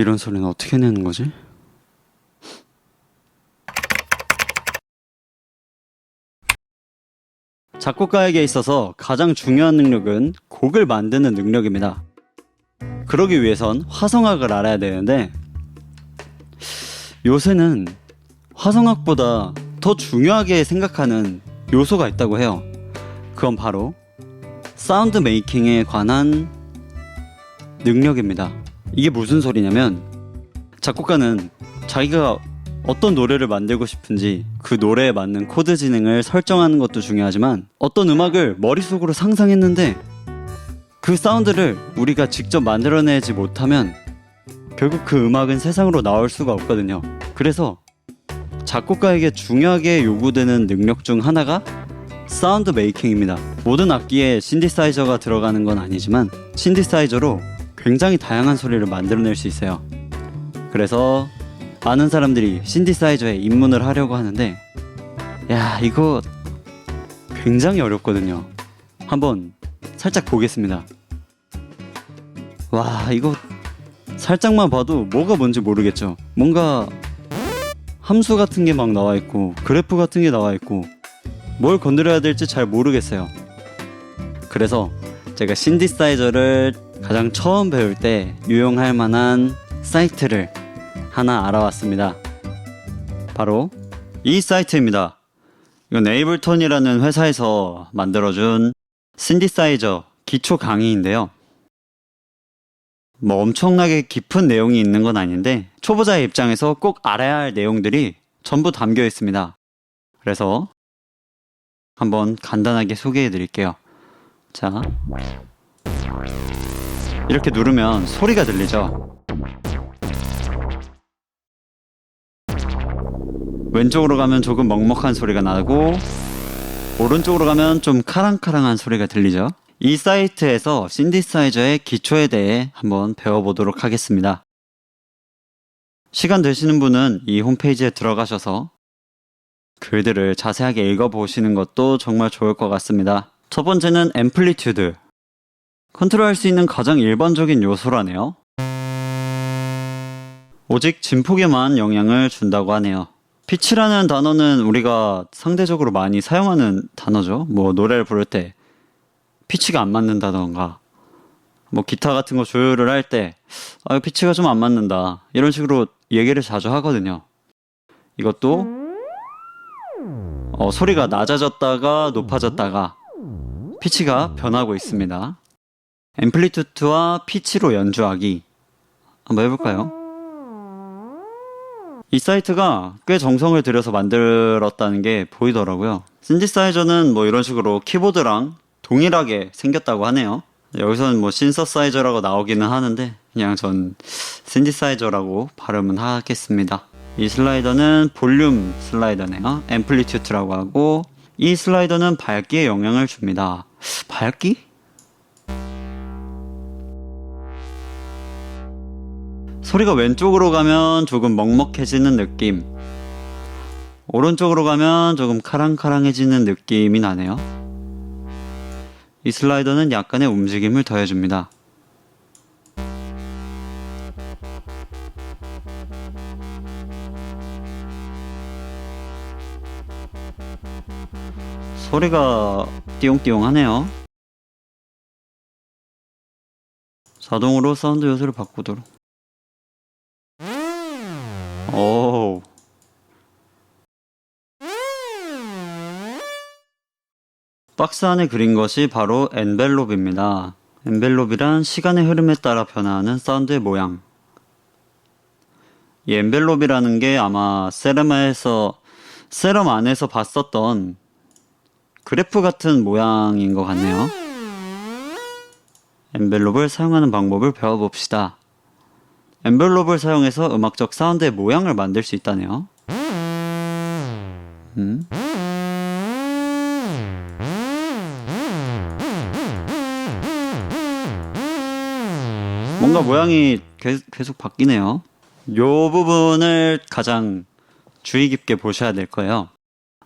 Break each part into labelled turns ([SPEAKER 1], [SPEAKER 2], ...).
[SPEAKER 1] 이런 소리는 어떻게 내는 거지? 작곡가에게 있어서 가장 중요한 능력은 곡을 만드는 능력입니다. 그러기 위해선 화성학을 알아야 되는데 요새는 화성학보다 더 중요하게 생각하는 요소가 있다고 해요. 그건 바로 사운드 메이킹에 관한 능력입니다. 이게 무슨 소리냐면 작곡가는 자기가 어떤 노래를 만들고 싶은지 그 노래에 맞는 코드 진행을 설정하는 것도 중요하지만 어떤 음악을 머릿속으로 상상했는데 그 사운드를 우리가 직접 만들어내지 못하면 결국 그 음악은 세상으로 나올 수가 없거든요. 그래서 작곡가에게 중요하게 요구되는 능력 중 하나가 사운드 메이킹입니다. 모든 악기에 신디사이저가 들어가는 건 아니지만 신디사이저로 굉장히 다양한 소리를 만들어낼 수 있어요. 그래서 많은 사람들이 신디사이저에 입문을 하려고 하는데 야, 이거 굉장히 어렵거든요. 한번 살짝 보겠습니다. 와, 이거 살짝만 봐도 뭐가 뭔지 모르겠죠. 뭔가 함수 같은 게 막 나와 있고 그래프 같은 게 나와 있고 뭘 건드려야 될지 잘 모르겠어요. 그래서 제가 신디사이저를 가장 처음 배울 때 유용할 만한 사이트를 하나 알아왔습니다. 바로 이 사이트입니다. 이건 에이블톤이라는 회사에서 만들어준 신디사이저 기초 강의인데요. 뭐 엄청나게 깊은 내용이 있는 건 아닌데 초보자의 입장에서 꼭 알아야 할 내용들이 전부 담겨 있습니다. 그래서 한번 간단하게 소개해 드릴게요. 자, 이렇게 누르면 소리가 들리죠? 왼쪽으로 가면 조금 먹먹한 소리가 나고 오른쪽으로 가면 좀 카랑카랑한 소리가 들리죠? 이 사이트에서 신디사이저의 기초에 대해 한번 배워보도록 하겠습니다. 시간 되시는 분은 이 홈페이지에 들어가셔서 글들을 자세하게 읽어보시는 것도 정말 좋을 것 같습니다. 첫 번째는 앰플리튜드. 컨트롤할 수 있는 가장 일반적인 요소라네요. 오직 진폭에만 영향을 준다고 하네요. 피치라는 단어는 우리가 상대적으로 많이 사용하는 단어죠. 뭐 노래를 부를 때 피치가 안 맞는다던가 뭐 기타 같은 거 조율을 할 때 피치가 좀 안 맞는다 이런 식으로 얘기를 자주 하거든요. 이것도 소리가 낮아졌다가 높아졌다가 피치가 변하고 있습니다. 앰플리튜드와 피치로 연주하기 한번 해볼까요? 이 사이트가 꽤 정성을 들여서 만들었다는 게 보이더라고요. 신디사이저는 뭐 이런 식으로 키보드랑 동일하게 생겼다고 하네요. 여기서는 뭐 신서사이저라고 나오기는 하는데 그냥 전 신디사이저라고 발음은 하겠습니다. 이 슬라이더는 볼륨 슬라이더네요. 앰플리튜드라고 하고 이 슬라이더는 밝기에 영향을 줍니다. 밝기? 소리가 왼쪽으로 가면 조금 먹먹해지는 느낌, 오른쪽으로 가면 조금 카랑카랑해지는 느낌이 나네요. 이 슬라이더는 약간의 움직임을 더해줍니다. 소리가 띠용띠용하네요. 자동으로 사운드 요소를 바꾸도록. 오. 박스 안에 그린 것이 바로 엔벨롭입니다. 엔벨롭이란 시간의 흐름에 따라 변화하는 사운드의 모양. 이 엔벨롭이라는 게 아마 세럼 안에서 봤었던 그래프 같은 모양인 것 같네요. 엔벨롭을 사용하는 방법을 배워봅시다. 엔벨롭을 사용해서 음악적 사운드의 모양을 만들 수 있다네요. 뭔가 모양이 계속 바뀌네요. 요 부분을 가장 주의 깊게 보셔야 될 거예요.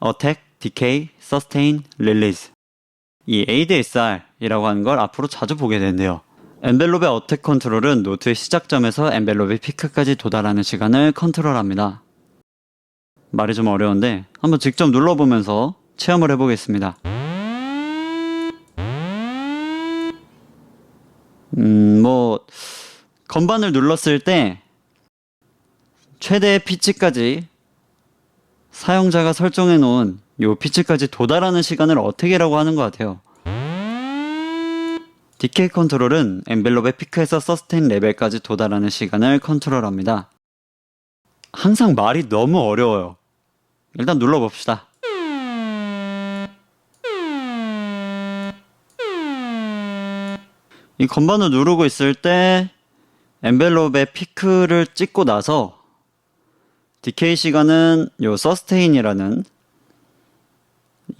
[SPEAKER 1] Attack, Decay, Sustain, Release. 이 ADSR이라고 하는 걸 앞으로 자주 보게 된대요. 엔벨롭의 어택 컨트롤은 노트의 시작점에서 엔벨롭의 피크까지 도달하는 시간을 컨트롤합니다. 말이 좀 어려운데 한번 직접 눌러보면서 체험을 해보겠습니다. 건반을 눌렀을 때 최대 피치까지 사용자가 설정해 놓은 요 피치까지 도달하는 시간을 어택이라고 하는 것 같아요. 디케이 컨트롤은 엔벨롭의 피크에서 서스테인 레벨까지 도달하는 시간을 컨트롤합니다. 항상 말이 너무 어려워요. 일단 눌러봅시다. 이 건반을 누르고 있을 때 엔벨롭의 피크를 찍고 나서 디케이 시간은 요 서스테인이라는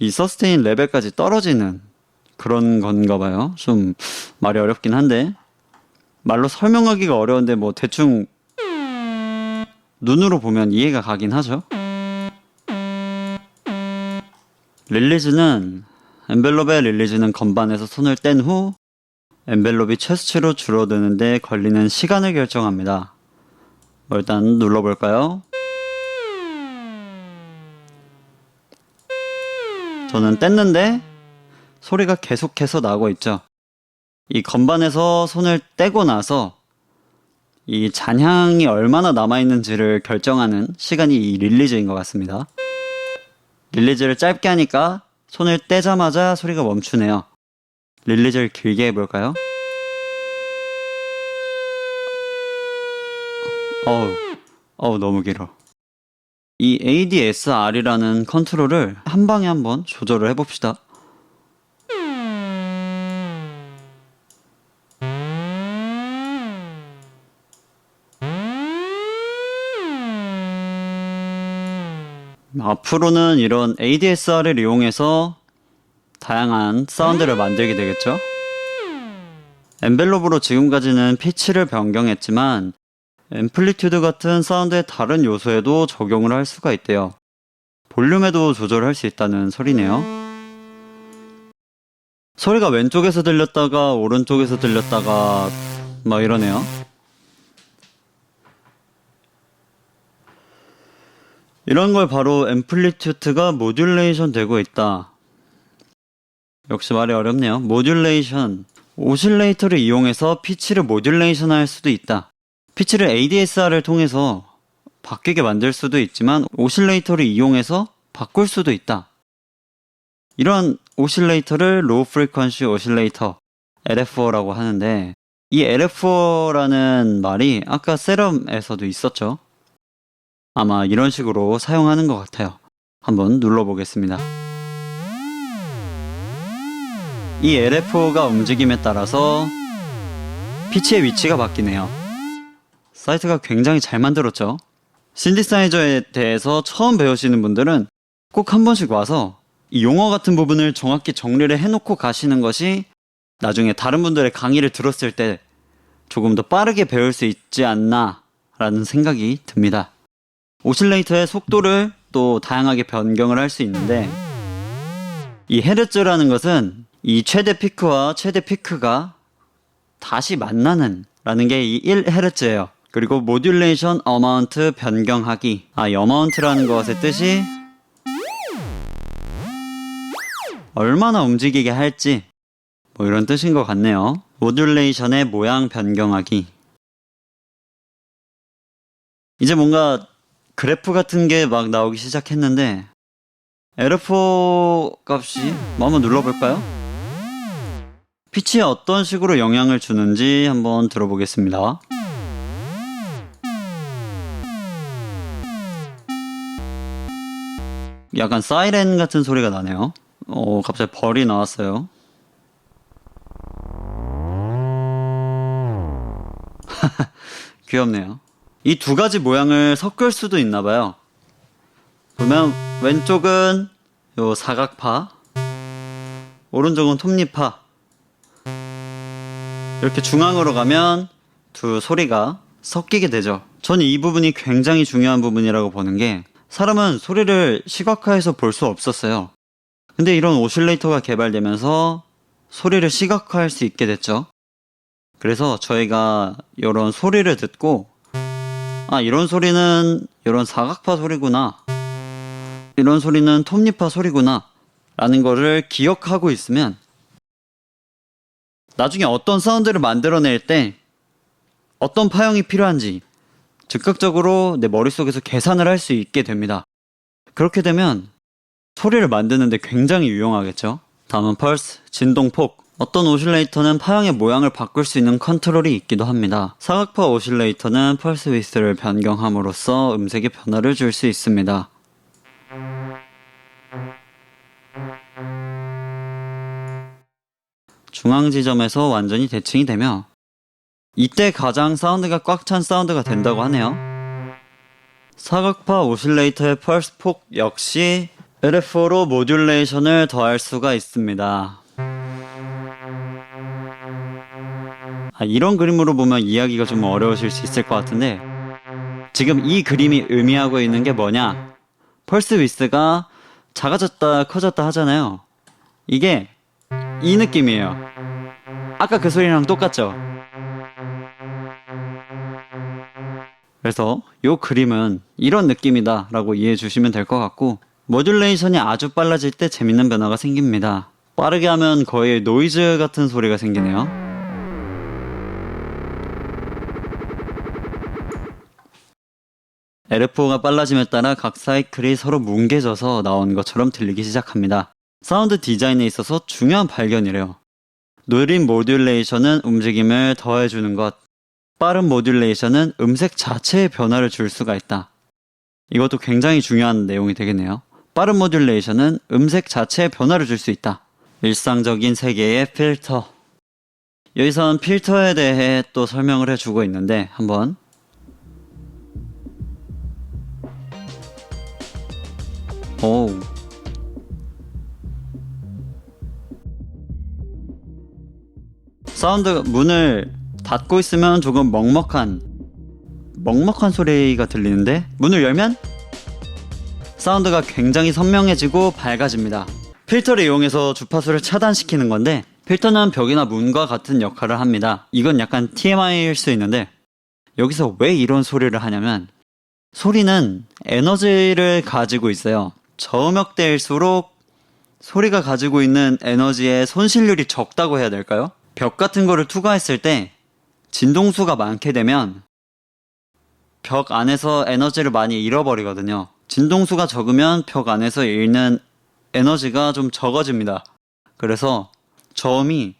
[SPEAKER 1] 이 서스테인 레벨까지 떨어지는 그런 건가 봐요. 좀 말이 어렵긴 한데 말로 설명하기가 어려운데 뭐 대충 눈으로 보면 이해가 가긴 하죠. 엔벨롭의 릴리즈는 건반에서 손을 뗀 후 엔벨롭이 최수치로 줄어드는데 걸리는 시간을 결정합니다. 일단 눌러볼까요? 저는 뗐는데 소리가 계속해서 나고 있죠. 이 건반에서 손을 떼고 나서 이 잔향이 얼마나 남아있는지를 결정하는 시간이 이 릴리즈인 것 같습니다. 릴리즈를 짧게 하니까 손을 떼자마자 소리가 멈추네요. 릴리즈를 길게 해볼까요? 너무 길어. 이 ADSR이라는 컨트롤을 한 방에 한번 조절을 해봅시다. 앞으로는 이런 ADSR을 이용해서 다양한 사운드를 만들게 되겠죠? 엔벨롭으로 지금까지는 피치를 변경했지만 앰플리튜드 같은 사운드의 다른 요소에도 적용을 할 수가 있대요. 볼륨에도 조절할 수 있다는 소리네요. 소리가 왼쪽에서 들렸다가 오른쪽에서 들렸다가 막 이러네요. 이런 걸 바로 앰플리튜드가 모듈레이션 되고 있다. 역시 말이 어렵네요. 모듈레이션. 오실레이터를 이용해서 피치를 모듈레이션 할 수도 있다. 피치를 ADSR을 통해서 바뀌게 만들 수도 있지만 오실레이터를 이용해서 바꿀 수도 있다. 이런 오실레이터를 로우 프리퀀시 오실레이터 LFO라고 하는데 이 LFO라는 말이 아까 세럼에서도 있었죠. 아마 이런 식으로 사용하는 것 같아요. 한번 눌러보겠습니다. 이 LFO가 움직임에 따라서 피치의 위치가 바뀌네요. 사이트가 굉장히 잘 만들었죠. 신디사이저에 대해서 처음 배우시는 분들은 꼭 한 번씩 와서 이 용어 같은 부분을 정확히 정리를 해놓고 가시는 것이 나중에 다른 분들의 강의를 들었을 때 조금 더 빠르게 배울 수 있지 않나 라는 생각이 듭니다. 오실레이터의 속도를 또 다양하게 변경을 할 수 있는데 이 헤르츠라는 것은 이 최대 피크와 최대 피크가 다시 만나는 라는 게 이 1헤르츠예요. 그리고 모듈레이션 어마운트 변경하기. 이 어마운트라는 것의 뜻이 얼마나 움직이게 할지 뭐 이런 뜻인 것 같네요. 모듈레이션의 모양 변경하기. 이제 뭔가 그래프 같은 게 막 나오기 시작했는데 LFO 값이 한번 눌러볼까요? 피치에 어떤 식으로 영향을 주는지 한번 들어보겠습니다. 약간 사이렌 같은 소리가 나네요. 갑자기 벌이 나왔어요. 귀엽네요. 이 두 가지 모양을 섞을 수도 있나 봐요. 보면 왼쪽은 요 사각파, 오른쪽은 톱니파. 이렇게 중앙으로 가면 두 소리가 섞이게 되죠. 저는 이 부분이 굉장히 중요한 부분이라고 보는 게 사람은 소리를 시각화해서 볼 수 없었어요. 근데 이런 오실레이터가 개발되면서 소리를 시각화할 수 있게 됐죠. 그래서 저희가 이런 소리를 듣고 이런 소리는 이런 사각파 소리구나, 이런 소리는 톱니파 소리구나 라는 거를 기억하고 있으면 나중에 어떤 사운드를 만들어낼 때 어떤 파형이 필요한지 즉각적으로 내 머릿속에서 계산을 할 수 있게 됩니다. 그렇게 되면 소리를 만드는데 굉장히 유용하겠죠. 다음은 펄스, 진동폭. 어떤 오실레이터는 파형의 모양을 바꿀 수 있는 컨트롤이 있기도 합니다. 사각파 오실레이터는 펄스 위스를 변경함으로써 음색의 변화를 줄 수 있습니다. 중앙 지점에서 완전히 대칭이 되며 이때 가장 사운드가 꽉 찬 사운드가 된다고 하네요. 사각파 오실레이터의 펄스 폭 역시 LFO로 모듈레이션을 더할 수가 있습니다. 이런 그림으로 보면 이해하기가 좀 어려우실 수 있을 것 같은데, 지금 이 그림이 의미하고 있는 게 뭐냐, 펄스 위스가 작아졌다 커졌다 하잖아요. 이게 이 느낌이에요. 아까 그 소리랑 똑같죠? 그래서 이 그림은 이런 느낌이다 라고 이해해 주시면 될 것 같고, 모듈레이션이 아주 빨라질 때 재밌는 변화가 생깁니다. 빠르게 하면 거의 노이즈 같은 소리가 생기네요. LFO가 빨라짐에 따라 각 사이클이 서로 뭉개져서 나온 것처럼 들리기 시작합니다. 사운드 디자인에 있어서 중요한 발견이래요. 느린 모듈레이션은 움직임을 더해주는 것, 빠른 모듈레이션은 음색 자체의 변화를 줄 수가 있다. 이것도 굉장히 중요한 내용이 되겠네요. 빠른 모듈레이션은 음색 자체의 변화를 줄 수 있다. 일상적인 세계의 필터. 여기선 필터에 대해 또 설명을 해주고 있는데, 한번 사운드 문을 닫고 있으면 조금 먹먹한 소리가 들리는데, 문을 열면 사운드가 굉장히 선명해지고 밝아집니다. 필터를 이용해서 주파수를 차단시키는 건데, 필터는 벽이나 문과 같은 역할을 합니다. 이건 약간 TMI일 수 있는데, 여기서 왜 이런 소리를 하냐면, 소리는 에너지를 가지고 있어요. 저음역대일수록 소리가 가지고 있는 에너지의 손실률이 적다고 해야 될까요? 벽 같은 거를 투과했을 때 진동수가 많게 되면 벽 안에서 에너지를 많이 잃어버리거든요. 진동수가 적으면 벽 안에서 잃는 에너지가 좀 적어집니다. 그래서 저음이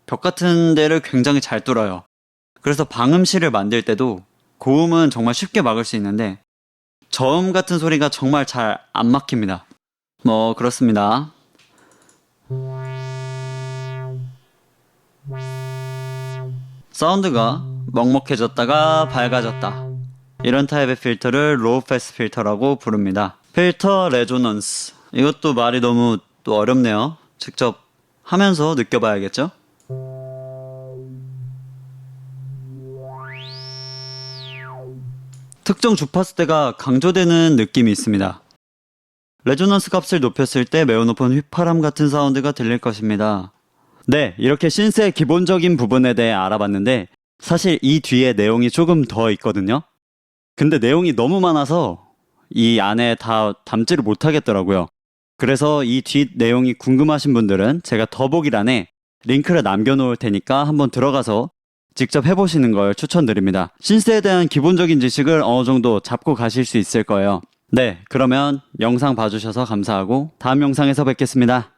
[SPEAKER 1] 벽 같은 데를 굉장히 잘 뚫어요. 그래서 방음실을 만들 때도 고음은 정말 쉽게 막을 수 있는데 저음 같은 소리가 정말 잘 안 막힙니다. 그렇습니다. 사운드가 먹먹해졌다가 밝아졌다. 이런 타입의 필터를 로우 패스 필터라고 부릅니다. 필터 레조넌스. 이것도 말이 너무 또 어렵네요. 직접 하면서 느껴봐야겠죠? 특정 주파수대가 강조되는 느낌이 있습니다. 레조넌스 값을 높였을 때 매우 높은 휘파람 같은 사운드가 들릴 것입니다. 네, 이렇게 신스의 기본적인 부분에 대해 알아봤는데 사실 이 뒤에 내용이 조금 더 있거든요. 근데 내용이 너무 많아서 이 안에 다 담지를 못하겠더라고요. 그래서 이 뒷 내용이 궁금하신 분들은 제가 더보기란에 링크를 남겨놓을 테니까 한번 들어가서 직접 해보시는 걸 추천드립니다. 신스에 대한 기본적인 지식을 어느 정도 잡고 가실 수 있을 거예요. 네, 그러면 영상 봐주셔서 감사하고 다음 영상에서 뵙겠습니다.